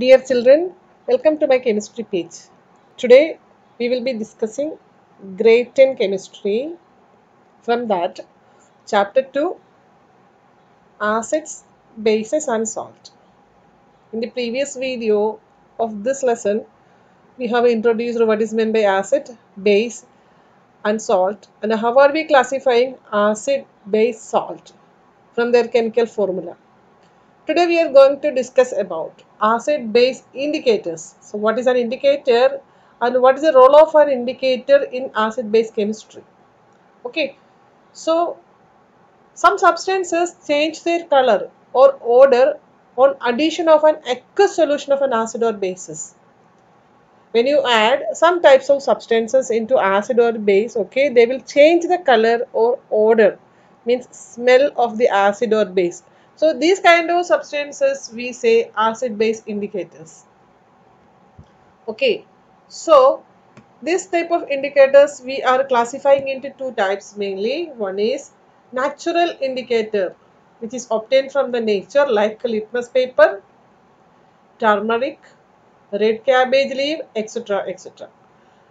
Dear children, welcome to my chemistry page. Today we will be discussing grade 10 chemistry. From that, chapter 2, acids, bases and salt. In the previous video of this lesson, we have introduced what is meant by acid, base and salt, and how are we classifying acid, base, salt from their chemical formula. Today we are going to discuss about acid base indicators. So what is an indicator and what is the role of an indicator in acid base chemistry? Okay, so some substances change their color or odor on addition of an aqueous solution of an acid or bases. When you add some types of substances into acid or base, okay, they will change the color or odor, means smell of the acid or base. So these kind of substances we say acid base indicators. Okay, so this type of indicators we are classifying into two types mainly. One is natural indicator, which is obtained from the nature, like litmus paper, turmeric, red cabbage leaf, etc., etc.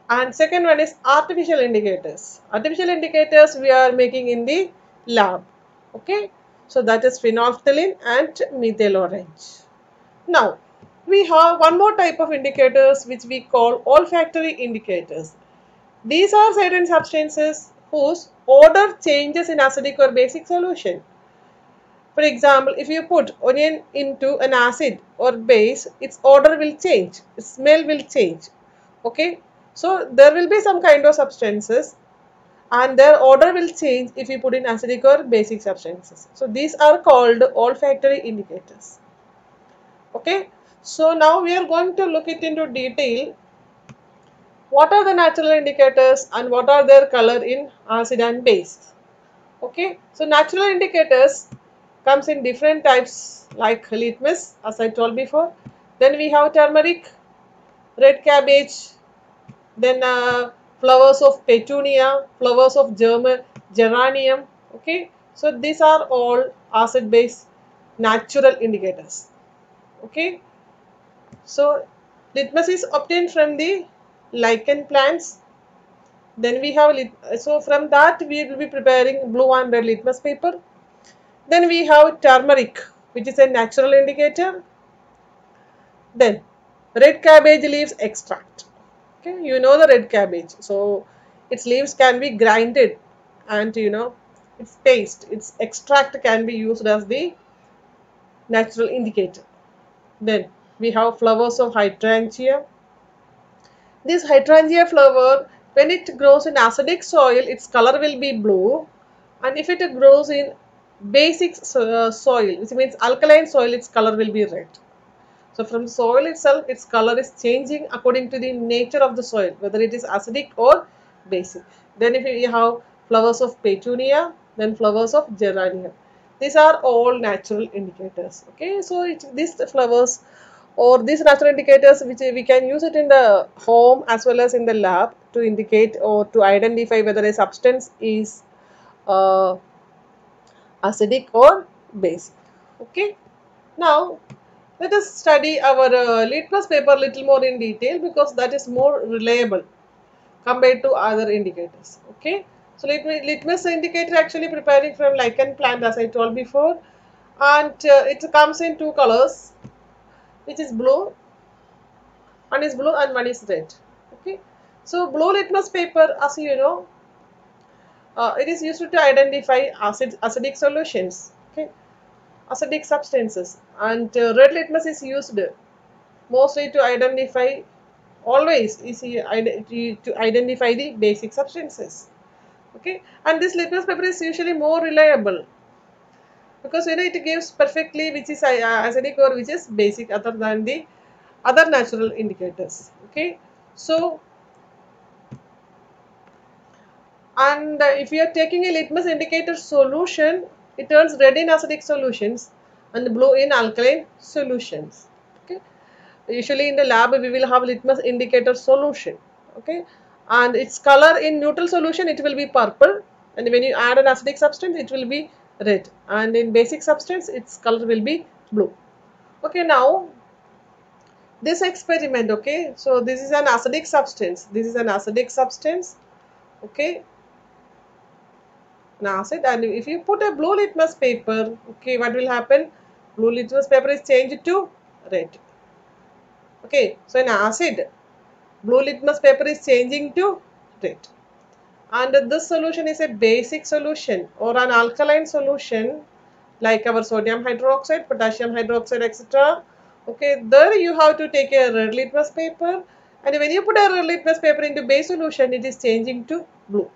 And second one is artificial indicators. Artificial indicators we are making in the lab. Okay, so that is phenolphthalein and methyl orange. Now we have one more type of indicators which we call olfactory indicators. These are certain substances whose odor changes in acidic or basic solution. For example, if you put onion into an acid or base, its odor will change, its smell will change. Okay, so there will be some kind of substances and their odor will change if you put in acidic or basic substances. So these are called olfactory indicators. Okay, so now we are going to look it into detail. What are the natural indicators and what are their color in acid and base? Okay, so natural indicators comes in different types like litmus, as I told before. Then we have turmeric, red cabbage, then flowers of petunia, flowers of geranium. Okay, so these are all acid base natural indicators. Okay, so litmus is obtained from the lichen plants. Then we have so from that we will be preparing blue and red litmus paper. Then we have turmeric, which is a natural indicator. Then red cabbage leaves extract. Okay, you know the red cabbage. So its leaves can be grinded and its paste, its extract can be used as the natural indicator. Then we have flowers of hydrangea. This hydrangea flower, when it grows in acidic soil, its color will be blue, and if it grows in basic soil, which means alkaline soil, its color will be red. So from soil itself, its color is changing according to the nature of the soil, whether it is acidic or basic. Then if you have flowers of petunia, then flowers of geranium. These are all natural indicators. Okay, so these flowers or these natural indicators which we can use it in the home as well as in the lab to indicate or to identify whether a substance is uh, acidic or basic. Okay, now let us study our litmus paper little more in detail because that is more reliable compared to other indicators. Okay, so litmus indicator actually preparing from lichen plant, as I told before, and it comes in two colors, which is blue, one is blue and one is red. Okay, so blue litmus paper, as you know, it is used to identify acidic solutions. Okay, acidic substances, and red litmus is used mostly to identify, always is to identify the basic substances. Okay, and this litmus paper is usually more reliable because it gives perfectly which is acidic or which is basic other than the other natural indicators. Okay, so and if you are taking a litmus indicator solution, it turns red in acidic solutions and blue in alkaline solutions. Okay, usually in the lab we will have litmus indicator solution. Okay, and its color in neutral solution it will be purple, and when you add an acidic substance it will be red, and in basic substance its color will be blue. Okay, now this experiment, okay, so this is an acidic substance, okay, an acid, and if you put a blue litmus paper, okay, what will happen? Blue litmus paper is changed to red. Okay, so in acid, blue litmus paper is changing to red. And this solution is a basic solution or an alkaline solution like our sodium hydroxide, potassium hydroxide, etc. Okay, there you have to take a red litmus paper, and when you put a red litmus paper into base solution, it is changing to blue.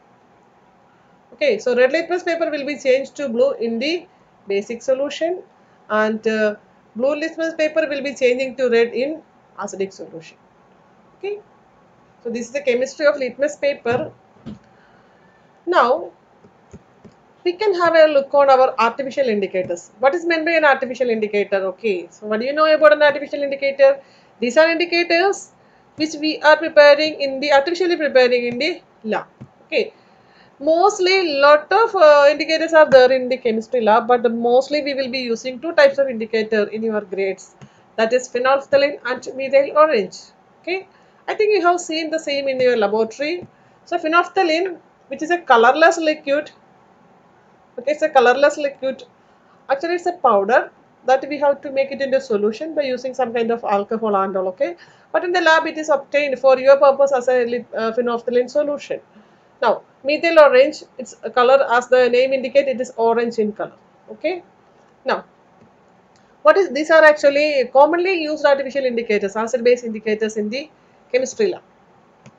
Okay, so red litmus paper will be changed to blue in the basic solution, and blue litmus paper will be changing to red in acidic solution. Okay, so this is the chemistry of litmus paper. Now we can have a look on our artificial indicators. What is meant by an artificial indicator? Okay, so what do you know about an artificial indicator? These are indicators which we are preparing in the artificially preparing in the lab. Okay, mostly lot of indicators are there in the chemistry lab, but mostly we will be using two types of indicator in your grades, that is phenolphthalein and methyl orange. Okay, I think you have seen the same in your laboratory. So phenolphthalein, which is a colorless liquid, okay, it's a colorless liquid. Actually, it's a powder that we have to make it into solution by using some kind of alcohol and all. Okay, but in the lab it is obtained for your purpose as a phenolphthalein solution. Now, methyl orange, its color as the name indicate, it is orange in color. Okay. Now, what is these are actually commonly used artificial indicators, acid-base indicators in the chemistry lab.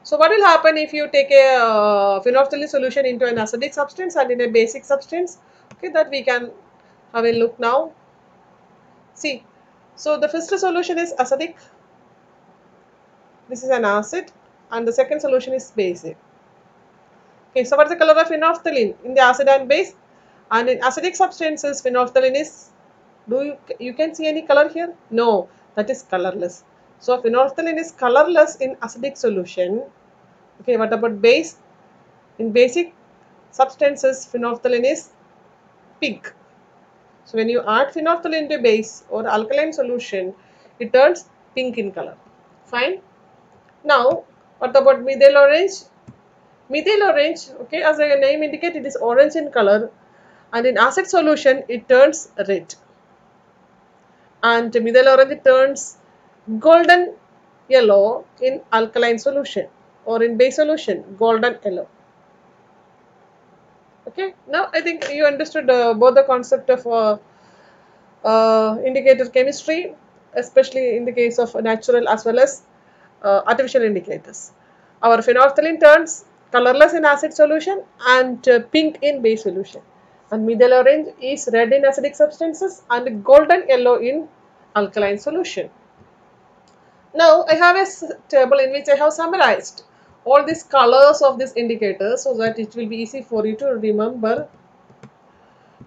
So, what will happen if you take a phenolphthalein solution into an acidic substance and in a basic substance? Okay, that we can have a look now. See, so the first solution is acidic. This is an acid, and the second solution is basic. Okay, so what is the color of phenolphthalein in the acid and base? And in acidic substances, phenolphthalein is, you can see any color here? No, that is colorless. So phenolphthalein is colorless in acidic solution. Okay, what about base? In basic substances, phenolphthalein is pink. So when you add phenolphthalein to base or alkaline solution, it turns pink in color. Fine. Now, what about methyl orange? Methyl orange, okay, as the name indicates, it is orange in color, and in acid solution it turns red. And methyl orange turns golden yellow in alkaline solution, or in base solution, golden yellow. Okay, now I think you understood both the concept of indicator chemistry, especially in the case of natural as well as artificial indicators. Our phenolphthalein turns colorless in acid solution and pink in base solution. And methyl orange is red in acidic substances and golden yellow in alkaline solution. Now I have a table in which I have summarized all these colors of this indicator so that it will be easy for you to remember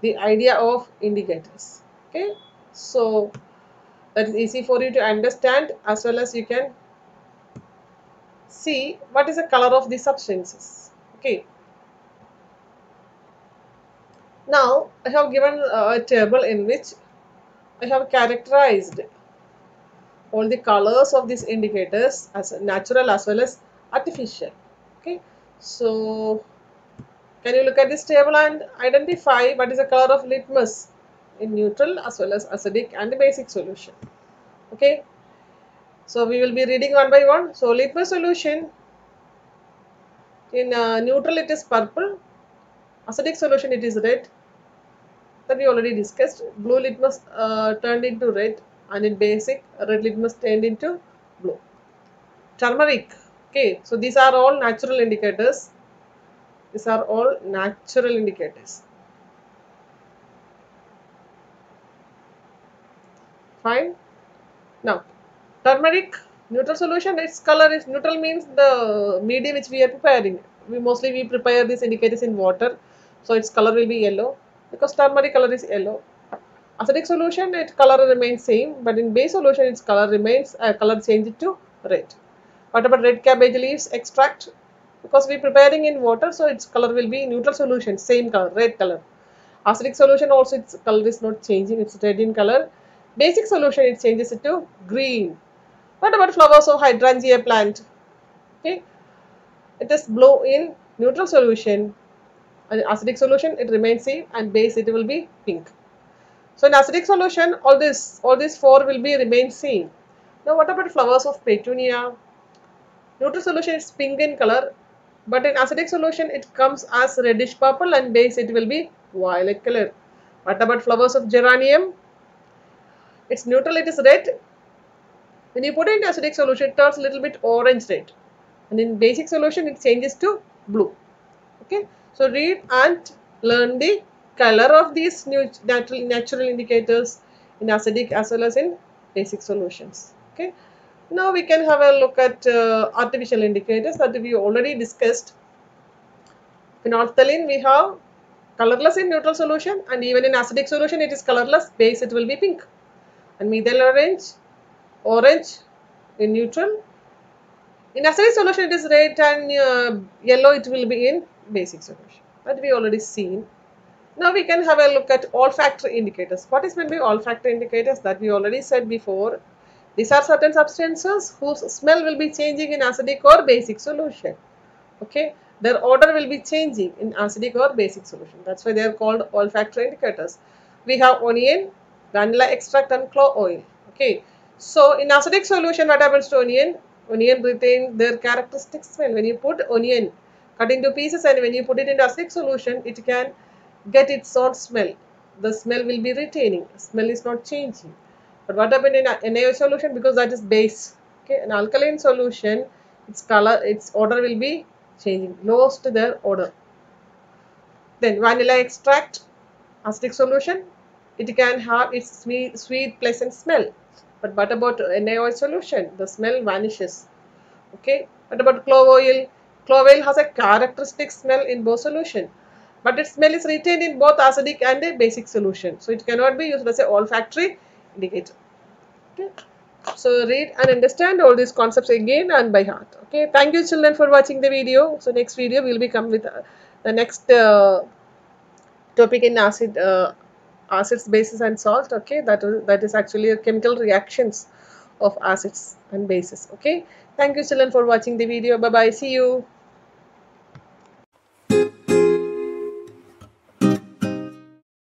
the idea of indicators. Okay, so that is easy for you to understand as well as you can see what is the color of the substances. Okay, now I have given a table in which I have characterized all the colors of these indicators as natural as well as artificial. Okay, so can you look at this table and identify what is the color of litmus in neutral as well as acidic and the basic solution? Okay, so we will be reading one by one. So litmus solution in neutral it is purple, acidic solution it is red, that we already discussed. Blue litmus turned into red, and in basic red litmus turned into blue. Turmeric, okay, so these are all natural indicators. These are all natural indicators. Fine. Now, turmeric neutral solution, its color is neutral means the medium which we are preparing. We prepare these indicators in water, so its color will be yellow because turmeric color is yellow. Acidic solution, its color remains same, but in base solution, its color remains color changed to red. What about red cabbage leaves extract? Because we are preparing in water, so its color will be neutral solution, same color, red color. Acidic solution also its color is not changing, it's red in color. Basic solution it changes it to green. What about flowers of hydrangea plant? Okay, it is blue in neutral solution, and acidic solution it remains same, and base it will be pink. So in acidic solution, all these four will be remain same. Now what about flowers of petunia? Neutral solution is pink in color, but in acidic solution it comes as reddish purple, and base it will be violet color. What about flowers of geranium? It's neutral, it is red. When you put it in acidic solution, it turns a little bit orange red, and in basic solution it changes to blue. Okay, so read and learn the color of these new natural indicators in acidic as well as in basic solutions. Okay, now we can have a look at artificial indicators that we already discussed. Phenolphthalein we have colorless in neutral solution, and even in acidic solution it is colorless, base it will be pink. And methyl orange in neutral. In acidic solution it is red, and yellow it will be in basic solution. That we already seen. Now we can have a look at olfactory indicators. What is meant by olfactory indicators? That we already said before. These are certain substances whose smell will be changing in acidic or basic solution. Okay, their odor will be changing in acidic or basic solution. That's why they are called olfactory indicators. We have onion, vanilla extract, and clove oil. Okay, so in acidic solution, what happens to onion? Onion retain their characteristic smell. When you put onion cut into pieces and when you put it into acidic solution, it can get its own smell. The smell will be retaining. Smell is not changing. But what happened in NaOH solution? Because that is base. Okay, an alkaline solution, its color, its odor will be changing, lost their odor. Then vanilla extract, acidic solution, it can have its sweet pleasant smell. But what about NaOH solution? The smell vanishes. Okay. What about clove oil? Clove oil has a characteristic smell in both solution, but its smell is retained in both acidic and a basic solution. So it cannot be used as a olfactory indicator. Okay. So read and understand all these concepts again and by heart. Okay. Thank you children for watching the video. So next video we will be come with the next topic in acids, bases and salt. Okay. That is actually a chemical reactions of acids and bases. Okay. Thank you children for watching the video. Bye bye. See you.